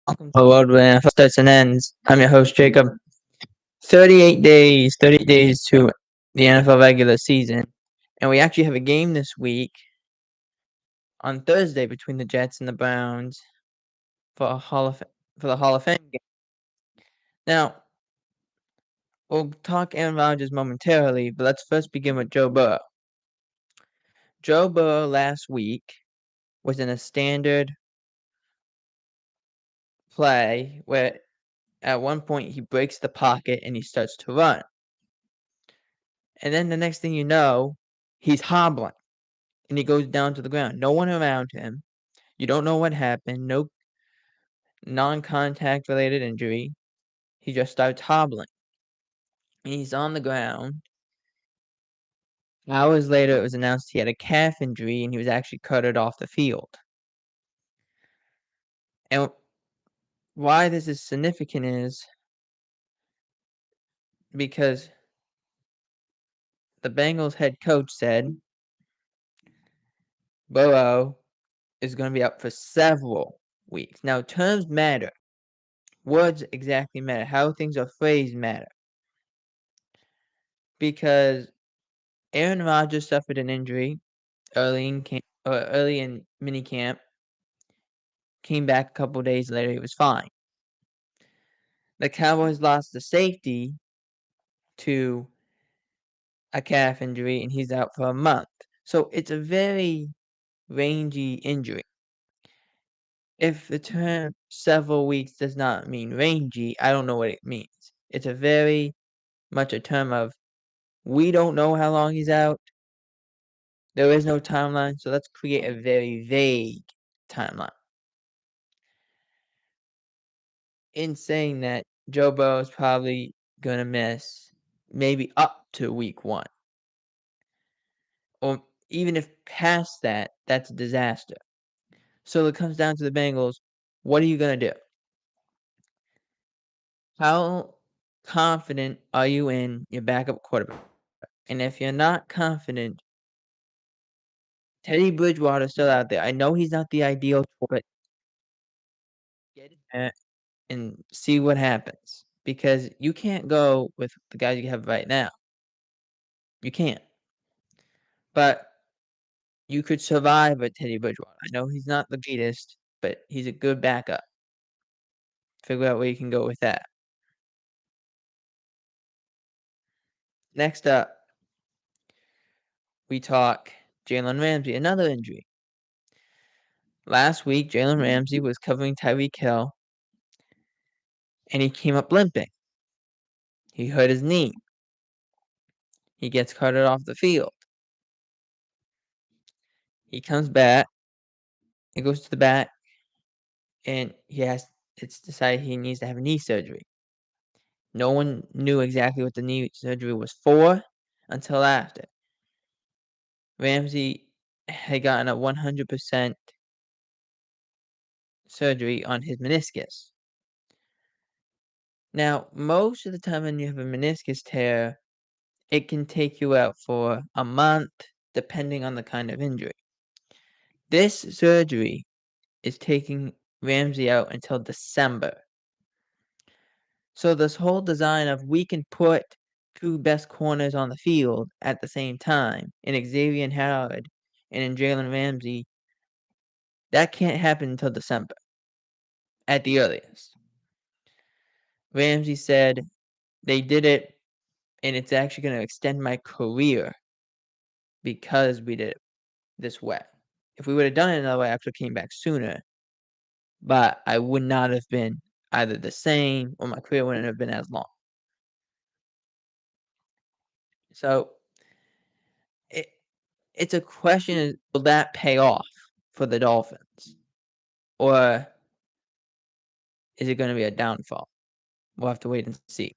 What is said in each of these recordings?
Welcome to a world where NFL starts and ends. I'm your host, Jacob. 38 days to the NFL regular season. And we actually have a game this week on Thursday between the Jets and the Browns for the Hall of Fame game. Now, we'll talk Aaron Rodgers momentarily, but let's first begin with Joe Burrow. Joe Burrow last week was in a standard play where at one point he breaks the pocket and he starts to run. And then the next thing you know, he's hobbling and he goes down to the ground. No one around him. You don't know what happened. No non-contact related injury. He just starts hobbling. And he's on the ground. Hours later, it was announced he had a calf injury and he was actually carted off the field. And why this is significant is because the Bengals head coach said Burrow is going to be out for several weeks. Now, terms matter. Words exactly matter. How things are phrased matter. Because Aaron Rodgers suffered an injury early in minicamp. Came back a couple days later, he was fine. The Cowboys lost the safety to a calf injury, and he's out for a month. So it's a very rangy injury. If the term several weeks does not mean rangy, I don't know what it means. It's a very much a term of we don't know how long he's out. There is no timeline, so let's create a very vague timeline. In saying that, Joe Burrow is probably going to miss maybe up to week 1. Or even if past that, that's a disaster. So it comes down to the Bengals. What are you going to do? How confident are you in your backup quarterback? And if you're not confident, Teddy Bridgewater is still out there. I know he's not the ideal, but get in there and see what happens. Because you can't go with the guys you have right now. You can't. But you could survive with Teddy Bridgewater. I know he's not the greatest, but he's a good backup. Figure out where you can go with that. Next up, we talk Jalen Ramsey, another injury. Last week, Jalen Ramsey was covering Tyreek Hill, and he came up limping. He hurt his knee. He gets carted off the field. He comes back. He goes to the back, and it's decided he needs to have knee surgery. No one knew exactly what the knee surgery was for until after. Ramsey had gotten a 100% surgery on his meniscus. Now, most of the time when you have a meniscus tear, it can take you out for a month, depending on the kind of injury. This surgery is taking Ramsey out until December. So this whole design of we can put 2 best corners on the field at the same time, in Xavier Howard and in Jalen Ramsey, that can't happen until December, at the earliest. Ramsey said, they did it, and it's actually going to extend my career because we did it this way. If we would have done it another way, I actually came back sooner, but I would not have been either the same or my career wouldn't have been as long. So it's a question: will that pay off for the Dolphins, or is it going to be a downfall? We'll have to wait and see.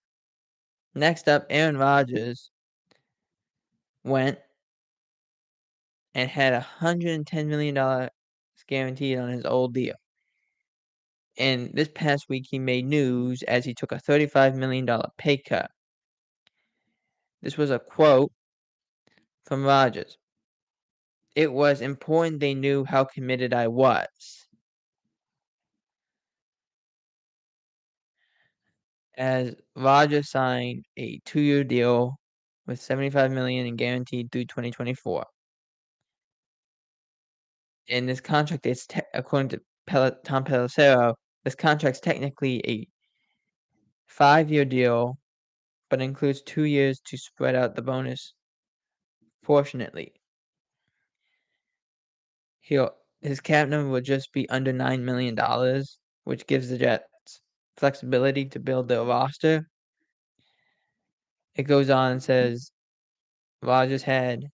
Next up, Aaron Rodgers went and had $110 million guaranteed on his old deal. And this past week, he made news as he took a $35 million pay cut. This was a quote from Rodgers. It was important they knew how committed I was. as Rodgers signed a 2-year deal with $75 million in guaranteed through 2024. And this contract is according to Tom Pelissero, this contract's technically a 5-year deal, but includes 2 years to spread out the bonus proportionately. His cap number will just be under $9 million, which gives the Jets flexibility to build their roster. It goes on and says Rodgers had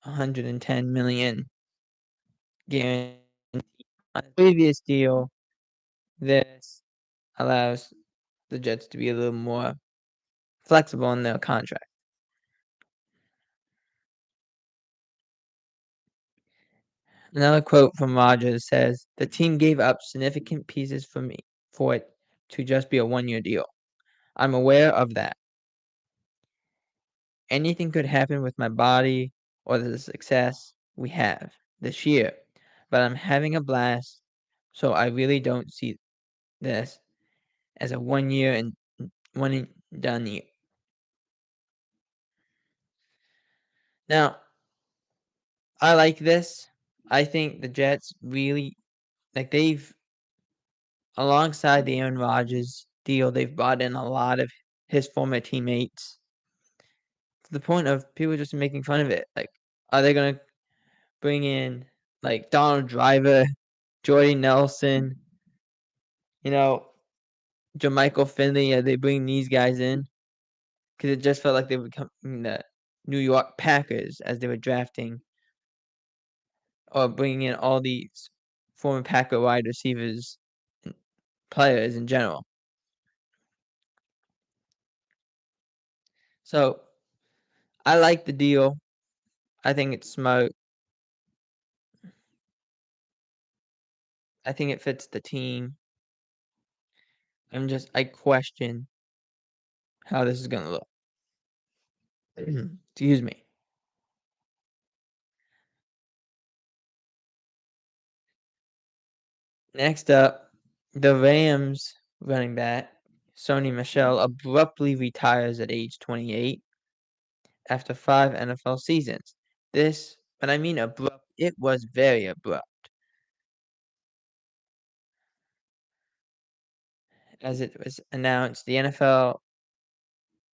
$110 million guaranteed on the previous deal. This allows the Jets to be a little more flexible in their contract. Another quote from Rodgers says, "The team gave up significant pieces for it to just be a 1-year deal. I'm aware of that. Anything could happen with my body or the success we have this year, but I'm having a blast, so I really don't see this as a 1-year and one and done year." Now, I like this. I think the Jets really they've alongside the Aaron Rodgers deal, they've brought in a lot of his former teammates to the point of people just making fun of it. Like, are they gonna bring in like Donald Driver, Jordy Nelson, you know, Jermichael Finley? Are they bringing these guys in? Because it just felt like they were becoming the New York Packers as they were drafting or bringing in all these former Packer wide receivers and players in general. So I like the deal. I think it's smart. I think it fits the team. I question how this is gonna look. Excuse me. Next up, the Rams running back Sony Michel abruptly retires at age 28 after 5 NFL seasons. This, when I mean abrupt, it was very abrupt. As it was announced, the NFL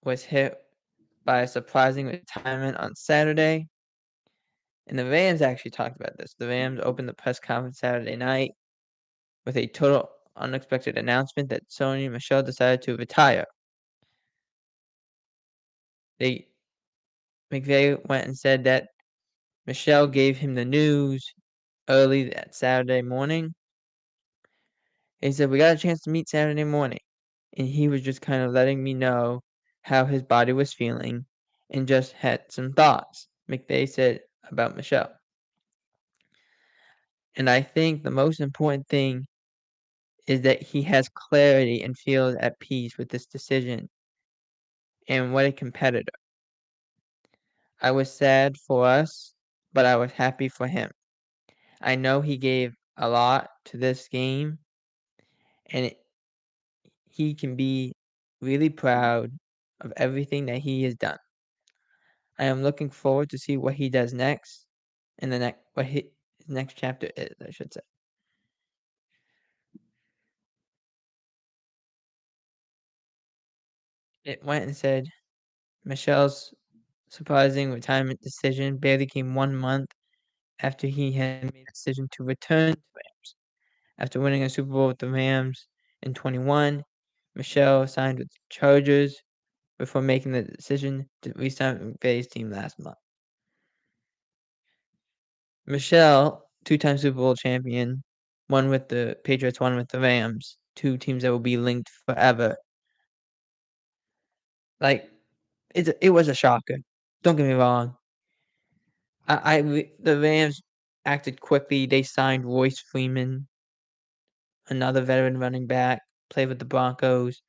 was hit by a surprising retirement on Saturday, and the Rams actually talked about this. The Rams opened the press conference Saturday night with a total unexpected announcement that Sony Michel decided to retire. They McVay went and said that Michelle gave him the news early that Saturday morning. He said, "We got a chance to meet Saturday morning." And he was just kind of letting me know how his body was feeling and just had some thoughts, McVay said about Michelle. And I think the most important thing is that he has clarity and feels at peace with this decision. And what a competitor. I was sad for us, but I was happy for him. I know he gave a lot to this game, and he can be really proud of everything that he has done. I am looking forward to see what he does next, in the next what his next chapter is, I should say. It went and said Michelle's surprising retirement decision barely came 1 month after he had made a decision to return to the Rams. After winning a Super Bowl with the Rams in 21, Michelle signed with the Chargers before making the decision to re-sign with McVay's team last month. Michelle, two-time Super Bowl champion, one with the Patriots, one with the Rams, two teams that will be linked forever. Like, it was a shocker. Don't get me wrong. The Rams acted quickly. They signed Royce Freeman, another veteran running back, played with the Broncos.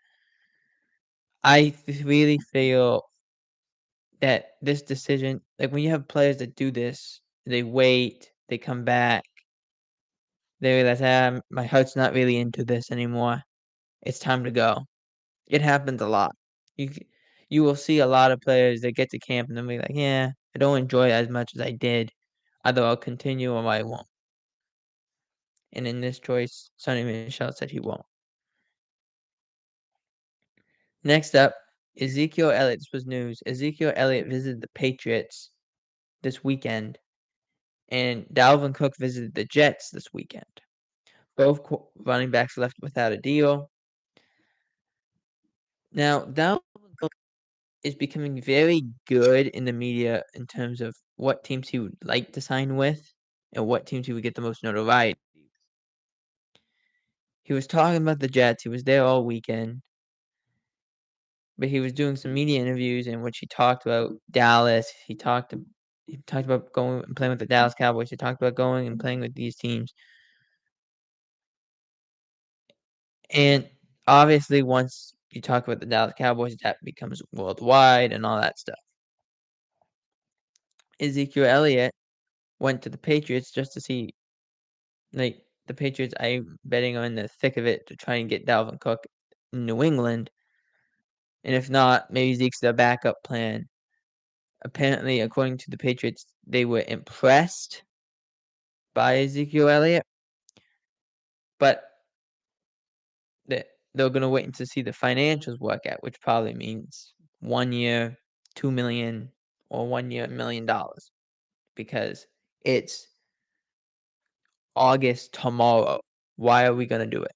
Really feel that this decision, like when you have players that do this, they wait, they come back, they realize, my heart's not really into this anymore. It's time to go. It happens a lot. You c you will see a lot of players that get to camp and they'll be like, "Yeah, I don't enjoy it as much as I did. Either I'll continue or I won't." And in this choice, Sonny Michel said he won't. Next up, Ezekiel Elliott. This was news. Ezekiel Elliott visited the Patriots this weekend, and Dalvin Cook visited the Jets this weekend. Both running backs left without a deal. Now, Dalvin Cook is becoming very good in the media in terms of what teams he would like to sign with and what teams he would get the most notoriety. He was talking about the Jets. He was there all weekend, but he was doing some media interviews in which he talked about Dallas. He talked about going and playing with the Dallas Cowboys. He talked about going and playing with these teams. And obviously, once you talk about the Dallas Cowboys, that becomes worldwide and all that stuff. Ezekiel Elliott went to the Patriots just to see, like, the Patriots. I'm betting are in the thick of it to try and get Dalvin Cook in New England. And if not, maybe Zeke's their backup plan. Apparently, according to the Patriots, they were impressed by Ezekiel Elliott, but they're going to wait to see the financials work out, which probably means 1 year, $2 million, or 1 year, $1 million, because it's August tomorrow. Why are we going to do it?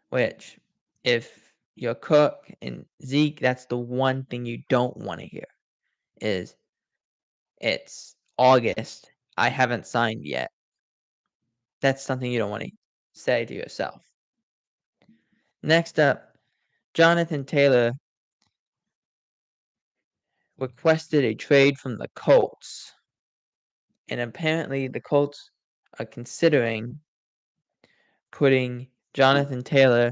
Which, if you're Cook and Zeke, that's the one thing you don't want to hear is it's August. I haven't signed yet. That's something you don't want to say to yourself. Next up, Jonathan Taylor requested a trade from the Colts. And apparently the Colts are considering putting Jonathan Taylor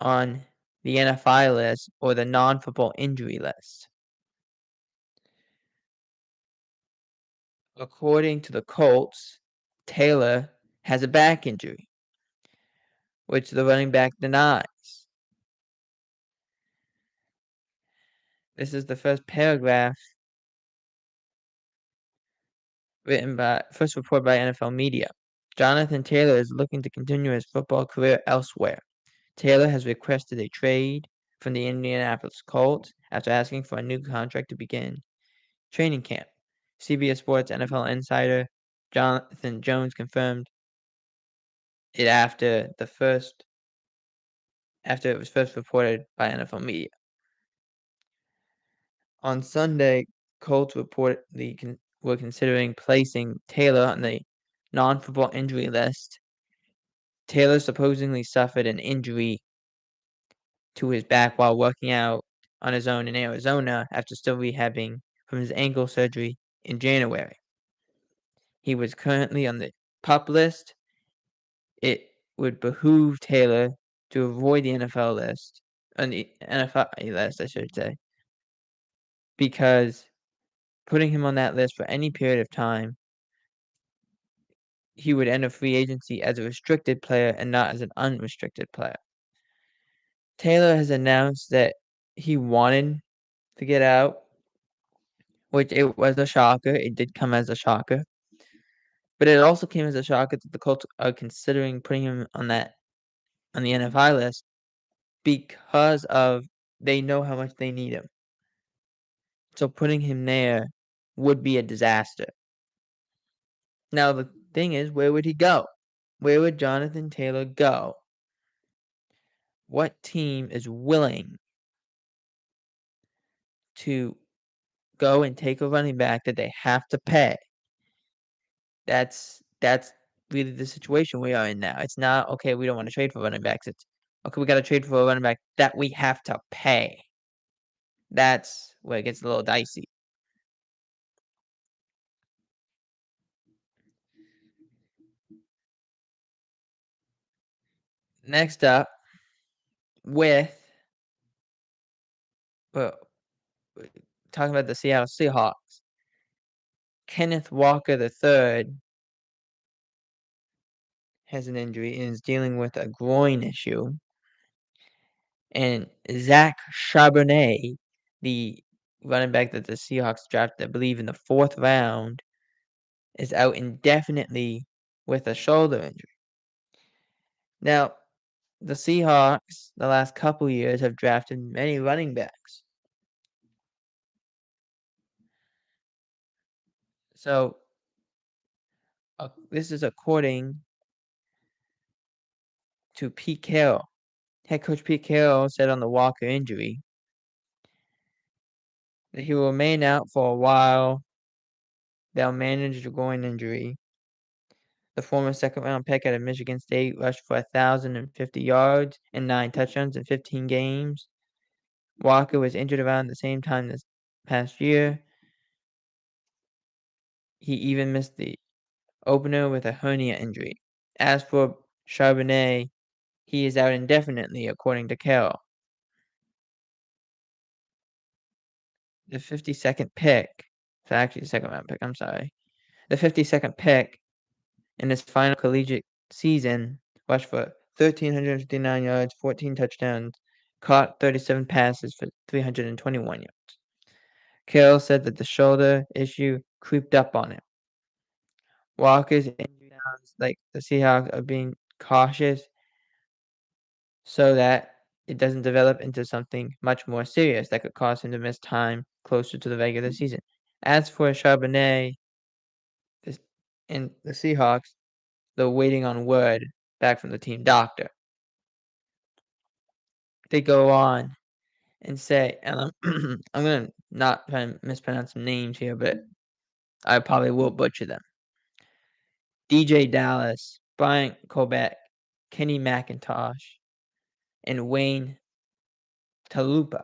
on the NFI list or the non-football injury list. According to the Colts, Taylor has a back injury, which the running back denies. This is the first paragraph first report by NFL media. Jonathan Taylor is looking to continue his football career elsewhere. Taylor has requested a trade from the Indianapolis Colts after asking for a new contract to begin training camp. CBS Sports NFL insider Jonathan Jones confirmed it after it was first reported by NFL media. On Sunday, Colts reportedly were considering placing Taylor on the non-football injury list. Taylor supposedly suffered an injury to his back while working out on his own in Arizona after still rehabbing from his ankle surgery in January. He was currently on the PUP list. It would behoove Taylor to avoid the NFL list, on the NFL list, I should say, because putting him on that list for any period of time, he would enter free agency as a restricted player and not as an unrestricted player. Taylor has announced that he wanted to get out, which it was a shocker. It did come as a shocker. But it also came as a shocker that the Colts are considering putting him on the NFI list because they know how much they need him. So putting him there would be a disaster. Now the thing is, where would he go? Where would Jonathan Taylor go? What team is willing to go and take a running back that they have to pay? That's really the situation we are in now. It's not, okay, we don't want to trade for running backs. It's, okay, we got to trade for a running back that we have to pay. That's where it gets a little dicey. Next up, with well, talking about the Seattle Seahawks, Kenneth Walker III has an injury and is dealing with a groin issue. And Zach Charbonnet, the running back that the Seahawks drafted, I believe, in the 4th round, is out indefinitely with a shoulder injury. Now, the Seahawks, the last couple years, have drafted many running backs. So, this is according to Pete Carroll. Head coach Pete Carroll said on the Walker injury that he will remain out for a while. They'll manage the groin injury. The former second-round pick out of Michigan State rushed for 1,050 yards and 9 touchdowns in 15 games. Walker was injured around the same time this past year. He even missed the opener with a hernia injury. As for Charbonnet, he is out indefinitely, according to Carroll. The 52nd pick, so actually the second-round pick, I'm sorry. The 52nd pick in his final collegiate season rushed for 1,359 yards, 14 touchdowns, caught 37 passes for 321 yards. Carroll said that the shoulder issue creeped up on him. Walker's injury sounds like the Seahawks are being cautious so that it doesn't develop into something much more serious that could cause him to miss time closer to the regular season. As for Charbonnet and the Seahawks, they're waiting on word back from the team doctor. They go on and say, and I'm gonna not try and mispronounce some names here, but I probably will butcher them. DJ Dallas, Bryant Corbett, Kenny McIntosh, and Wayne Talupa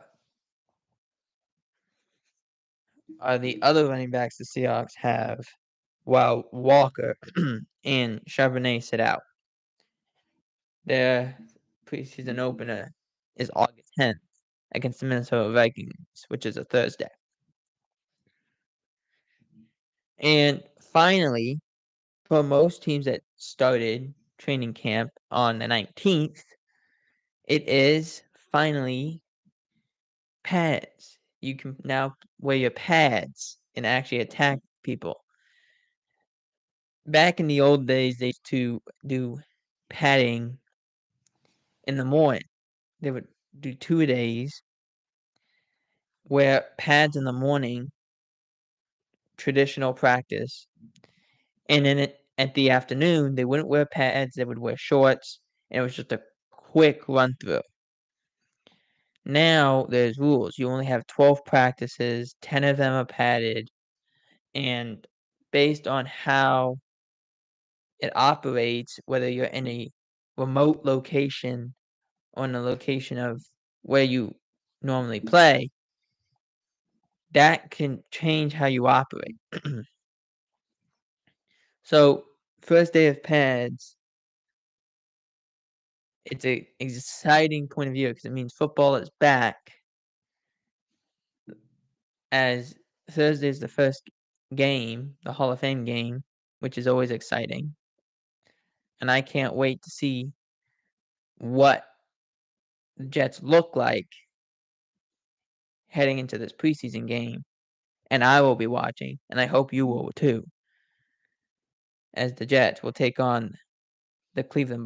are the other running backs the Seahawks have, while Walker and Charbonnet sit out. Their preseason opener is August 10th against the Minnesota Vikings, which is a Thursday. And finally, for most teams that started training camp on the 19th, it is finally pads. You can now wear your pads and actually attack people. Back in the old days, they used to do padding in the morning. They would do 2-a-days, wear pads in the morning, traditional practice, and then at the afternoon, they wouldn't wear pads, they would wear shorts, and it was just a quick run through. Now there's rules. You only have 12 practices, 10 of them are padded, and based on how it operates, whether you're in a remote location or in a location of where you normally play, that can change how you operate. So, first day of pads, it's an exciting point of view because it means football is back, as Thursday is the first game, the Hall of Fame game, which is always exciting. And I can't wait to see what the Jets look like heading into this preseason game. And I will be watching, and I hope you will too, as the Jets will take on the Cleveland